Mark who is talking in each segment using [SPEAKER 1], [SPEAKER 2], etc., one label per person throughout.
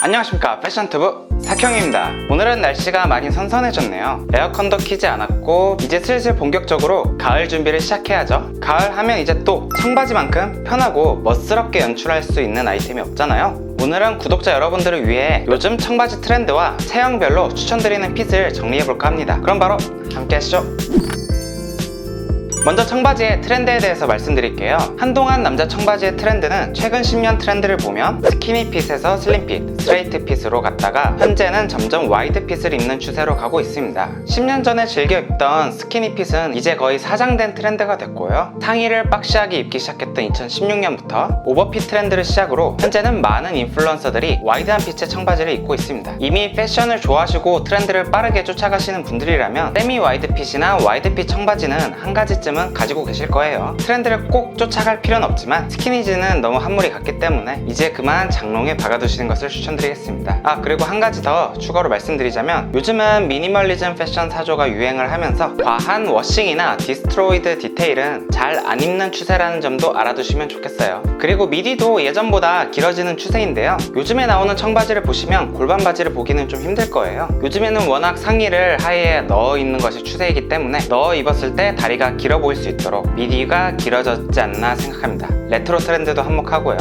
[SPEAKER 1] 안녕하십니까, 패션튜브 사형입니다. 오늘은 날씨가 많이 선선해졌네요. 에어컨도 키지 않았고 이제 슬슬 본격적으로 가을 준비를 시작해야죠. 가을 하면 이제 또 청바지만큼 편하고 멋스럽게 연출할 수 있는 아이템이 없잖아요. 오늘은 구독자 여러분들을 위해 요즘 청바지 트렌드와 체형별로 추천드리는 핏을 정리해볼까 합니다. 그럼 바로 함께 하시죠. 먼저 청바지의 트렌드에 대해서 말씀드릴게요. 한동안 남자 청바지의 트렌드는 최근 10년 트렌드를 보면 스키니 핏에서 슬림 핏, 스트레이트 핏으로 갔다가 현재는 점점 와이드 핏을 입는 추세로 가고 있습니다. 10년 전에 즐겨 입던 스키니 핏은 이제 거의 사장된 트렌드가 됐고요. 상의를 박시하게 입기 시작했던 2016년부터 오버핏 트렌드를 시작으로 현재는 많은 인플루언서들이 와이드한 핏의 청바지를 입고 있습니다. 이미 패션을 좋아하시고 트렌드를 빠르게 쫓아가시는 분들이라면 세미 와이드 핏이나 와이드 핏 청바지는 한 가지쯤 가지고 계실 거예요. 트렌드를 꼭 쫓아갈 필요는 없지만 스키니지는 너무 한물이 같기 때문에 이제 그만 장롱에 박아두시는 것을 추천드리겠습니다. 그리고 한 가지 더 추가로 말씀드리자면 요즘은 미니멀리즘 패션 사조가 유행을 하면서 과한 워싱이나 디스트로이드 디테일은 잘 안 입는 추세라는 점도 알아두시면 좋겠어요. 그리고 미디도 예전보다 길어지는 추세인데요. 요즘에 나오는 청바지를 보시면 골반 바지를 보기는 좀 힘들 거예요. 요즘에는 워낙 상의를 하의에 넣어 입는 것이 추세이기 때문에 넣어 입었을 때 다리가 길어 보일 수 있도록 미디가 길어졌지 않나 생각합니다. 레트로 트렌드도 한몫하고요.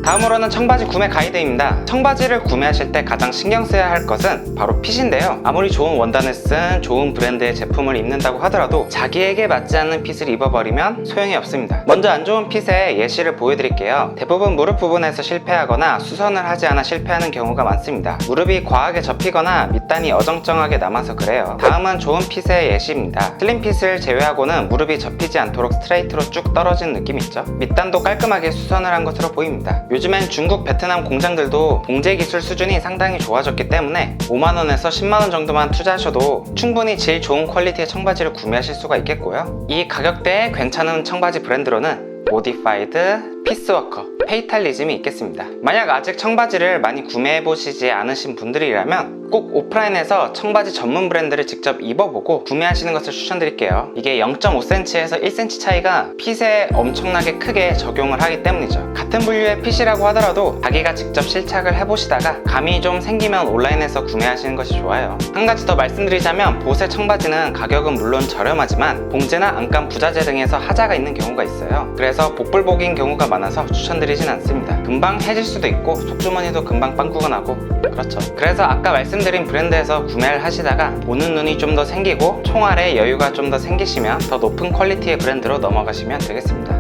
[SPEAKER 1] 다음으로는 청바지 구매 가이드입니다. 청바지를 구매하실 때 가장 신경 써야 할 것은 바로 핏인데요. 아무리 좋은 원단을 쓴 좋은 브랜드의 제품을 입는다고 하더라도 자기에게 맞지 않는 핏을 입어버리면 소용이 없습니다. 먼저 안 좋은 핏의 예시를 보여드릴게요. 대부분 무릎 부분에서 실패하거나 수선을 하지 않아 실패하는 경우가 많습니다. 무릎이 과하게 접히거나 밑단이 어정쩡하게 남아서 그래요. 다음은 좋은 핏의 예시입니다. 슬림 핏을 제외하고는 무릎이 접히지 않도록 스트레이트로 쭉 떨어진 느낌 있죠? 밑단도 깔끔하게 수선을 한 것으로 보입니다. 요즘엔 중국, 베트남 공장들도 봉제 기술 수준이 상당히 좋아졌기 때문에 5만원에서 10만원 정도만 투자하셔도 충분히 질 좋은 퀄리티의 청바지를 구매하실 수가 있겠고요. 이 가격대에 괜찮은 청바지 브랜드로는 모디파이드, 피스워커, 페이탈리즘이 있겠습니다. 만약 아직 청바지를 많이 구매해보시지 않으신 분들이라면 꼭 오프라인에서 청바지 전문 브랜드를 직접 입어보고 구매하시는 것을 추천드릴게요. 이게 0.5cm에서 1cm 차이가 핏에 엄청나게 크게 적용을 하기 때문이죠. 같은 분류의 핏이라고 하더라도 자기가 직접 실착을 해보시다가 감이 좀 생기면 온라인에서 구매하시는 것이 좋아요. 한 가지 더 말씀드리자면 보세 청바지는 가격은 물론 저렴하지만 봉제나 안감 부자재 등에서 하자가 있는 경우가 있어요. 그래서 복불복인 경우가 많아서 추천드리진 않습니다. 금방 해질 수도 있고 속주머니도 금방 빵꾸가 나고 그렇죠. 그래서 아까 말씀드린 브랜드에서 구매를 하시다가 보는 눈이 좀 더 생기고 총알에 여유가 좀 더 생기시면 더 높은 퀄리티의 브랜드로 넘어가시면 되겠습니다.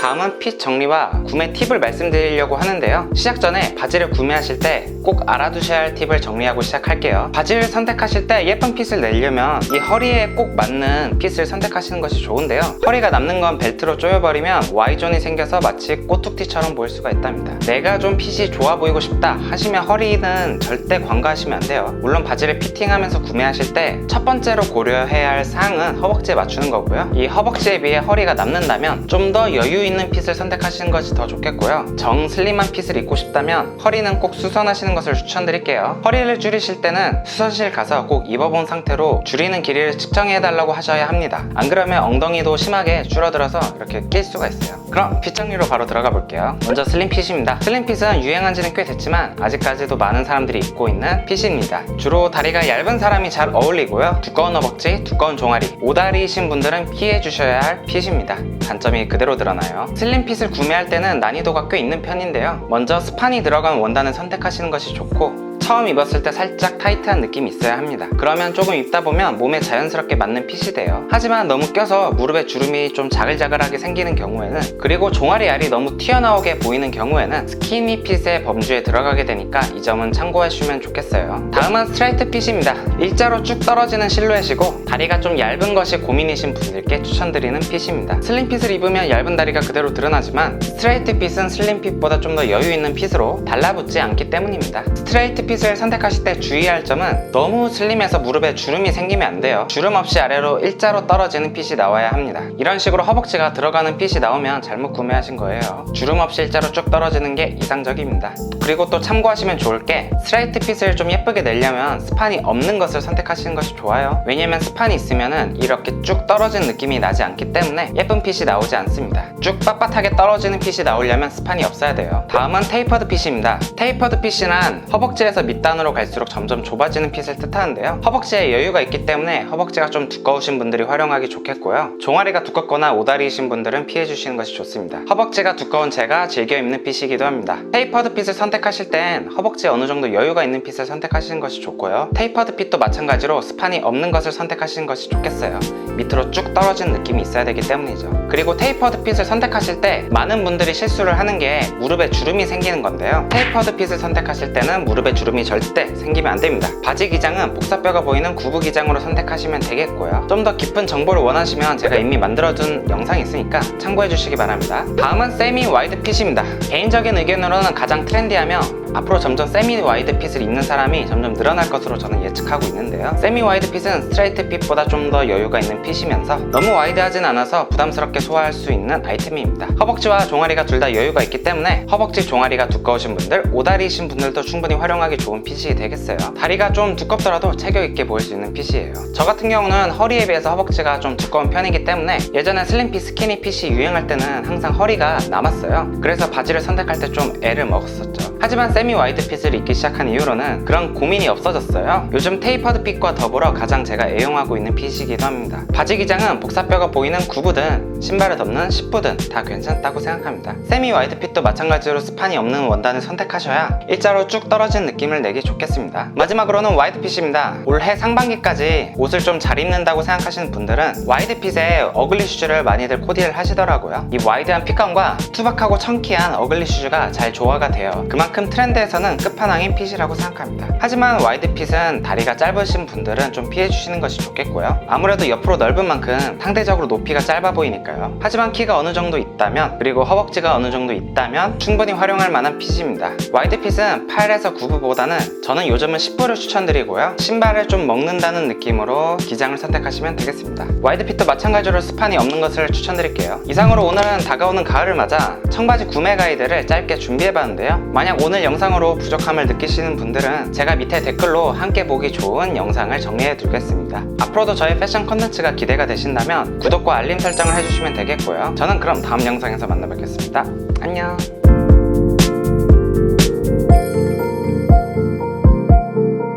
[SPEAKER 1] 다음은 핏 정리와 구매 팁을 말씀드리려고 하는데요. 시작 전에 바지를 구매하실 때 꼭 알아두셔야 할 팁을 정리하고 시작할게요. 바지를 선택하실 때 예쁜 핏을 내려면 이 허리에 꼭 맞는 핏을 선택하시는 것이 좋은데요. 허리가 남는 건 벨트로 조여버리면 Y존이 생겨서 마치 꼬투티처럼 보일 수가 있답니다. 내가 좀 핏이 좋아 보이고 싶다 하시면 허리는 절대 관가하시면 안 돼요. 물론 바지를 피팅하면서 구매하실 때 첫 번째로 고려해야 할 사항은 허벅지에 맞추는 거고요. 이 허벅지에 비해 허리가 남는다면 좀 더 여유 있는 핏을 선택하시는 것이 더 좋겠고요. 정 슬림한 핏을 입고 싶다면 허리는 꼭 수선하시는 것을 추천드릴게요. 허리를 줄이실 때는 수선실 가서 꼭 입어본 상태로 줄이는 길이를 측정해 달라고 하셔야 합니다. 안 그러면 엉덩이도 심하게 줄어들어서 이렇게 낄 수가 있어요. 그럼 핏 정리로 바로 들어가 볼게요. 먼저 슬림 핏입니다. 슬림 핏은 유행한 지는 꽤 됐지만 아직까지도 많은 사람들이 입고 있는 핏입니다. 주로 다리가 얇은 사람이 잘 어울리고요. 두꺼운 허벅지, 두꺼운 종아리, 오다리이신 분들은 피해 주셔야 할 핏입니다. 단점이 그대로 드러나요. 슬림 핏을 구매할 때는 난이도가 꽤 있는 편인데요. 먼저 스판이 들어간 원단을 선택하시는 것이 좋고 처음 입었을 때 살짝 타이트한 느낌이 있어야 합니다. 그러면 조금 입다 보면 몸에 자연스럽게 맞는 핏이 돼요. 하지만 너무 껴서 무릎에 주름이 좀 자글자글하게 생기는 경우에는, 그리고 종아리 알이 너무 튀어나오게 보이는 경우에는 스키니 핏의 범주에 들어가게 되니까 이 점은 참고하시면 좋겠어요. 다음은 스트레이트 핏입니다. 일자로 쭉 떨어지는 실루엣이고 다리가 좀 얇은 것이 고민이신 분들께 추천드리는 핏입니다. 슬림 핏을 입으면 얇은 다리가 그대로 드러나지만 스트레이트 핏은 슬림 핏보다 좀 더 여유 있는 핏으로 달라붙지 않기 때문입니다. 스트레이트 핏을 선택하실 때 주의할 점은 너무 슬림해서 무릎에 주름이 생기면 안 돼요. 주름 없이 아래로 일자로 떨어지는 핏이 나와야 합니다. 이런 식으로 허벅지가 들어가는 핏이 나오면 잘못 구매하신 거예요. 주름 없이 일자로 쭉 떨어지는 게 이상적입니다. 그리고 또 참고하시면 좋을 게 스트레이트 핏을 좀 예쁘게 내려면 스판이 없는 것을 선택하시는 것이 좋아요. 왜냐면 스판이 있으면은 이렇게 쭉 떨어지는 느낌이 나지 않기 때문에 예쁜 핏이 나오지 않습니다. 쭉 빳빳하게 떨어지는 핏이 나오려면 스판이 없어야 돼요. 다음은 테이퍼드 핏입니다. 테이퍼드 핏이란 허벅지에서 밑단으로 갈수록 점점 좁아지는 핏을 뜻하는데요. 허벅지에 여유가 있기 때문에 허벅지가 좀 두꺼우신 분들이 활용하기 좋겠고요. 종아리가 두껍거나 오다리이신 분들은 피해주시는 것이 좋습니다. 허벅지가 두꺼운 제가 즐겨 입는 핏이기도 합니다. 테이퍼드 핏을 선택하실 땐 허벅지에 어느 정도 여유가 있는 핏을 선택하시는 것이 좋고요. 테이퍼드 핏도 마찬가지로 스판이 없는 것을 선택하시는 것이 좋겠어요. 밑으로 쭉 떨어지는 느낌이 있어야 되기 때문이죠. 그리고 테이퍼드 핏을 선택하실 때 많은 분들이 실수를 하는 게 무릎에 주름이 생기는 건데요. 테이퍼드 핏을 선택하실 때는 무릎에 주름이 절대 생기면 안 됩니다. 바지 기장은 복사뼈가 보이는 구부 기장으로 선택하시면 되겠고요. 좀 더 깊은 정보를 원하시면 제가 이미 만들어둔 영상이 있으니까 참고해 주시기 바랍니다. 다음은 세미 와이드 핏입니다. 개인적인 의견으로는 가장 트렌디하며 앞으로 점점 세미 와이드 핏을 입는 사람이 점점 늘어날 것으로 저는 예측하고 있는데요. 세미 와이드 핏은 스트레이트 핏보다 좀 더 여유가 있는 핏이면서 너무 와이드하진 않아서 부담스럽게 소화할 수 있는 아이템입니다. 허벅지와 종아리가 둘 다 여유가 있기 때문에 허벅지 종아리가 두꺼우신 분들, 오다리이신 분들도 충분히 활용하기 좋은 핏이 되겠어요. 다리가 좀 두껍더라도 체격 있게 보일 수 있는 핏이에요. 저 같은 경우는 허리에 비해서 허벅지가 좀 두꺼운 편이기 때문에 예전에 슬림핏, 스키니 핏이 유행할 때는 항상 허리가 남았어요. 그래서 바지를 선택할 때 좀 애를 먹었었죠. 하지만 세미 와이드 핏을 입기 시작한 이후로는 그런 고민이 없어졌어요. 요즘 테이퍼드 핏과 더불어 가장 제가 애용하고 있는 핏이기도 합니다. 바지 기장은 복사뼈가 보이는 구부든 신발을 덮는 10부든 다 괜찮다고 생각합니다. 세미 와이드 핏도 마찬가지로 스판이 없는 원단을 선택하셔야 일자로 쭉 떨어지는 느낌을 내기 좋겠습니다. 마지막으로는 와이드 핏입니다. 올해 상반기까지 옷을 좀 잘 입는다고 생각하시는 분들은 와이드 핏에 어글리 슈즈를 많이들 코디를 하시더라고요. 이 와이드한 핏감과 투박하고 청키한 어글리 슈즈가 잘 조화가 돼요. 그만큼 트렌드에서는 끝판왕인 핏이라고 생각합니다. 하지만 와이드 핏은 다리가 짧으신 분들은 좀 피해주시는 것이 좋겠고요. 아무래도 옆으로 넓은 만큼 상대적으로 높이가 짧아 보이니까요. 하지만 키가 어느 정도 있다면, 그리고 허벅지가 어느 정도 있다면 충분히 활용할 만한 핏입니다. 와이드 핏은 8에서 9부보다는 저는 요즘은 10부를 추천드리고요. 신발을 좀 먹는다는 느낌으로 기장을 선택하시면 되겠습니다. 와이드 핏도 마찬가지로 스판이 없는 것을 추천드릴게요. 이상으로 오늘은 다가오는 가을을 맞아 청바지 구매 가이드를 짧게 준비해봤는데요. 만약 오늘 영상으로 부족함을 느끼시는 분들은 제가 밑에 댓글로 함께 보기 좋은 영상을 정리해 두겠습니다. 앞으로도 저의 패션 컨텐츠가 기대가 되신다면 구독과 알림 설정을 해주시면 되겠고요. 저는 그럼 다음 영상에서 만나 뵙겠습니다. 안녕.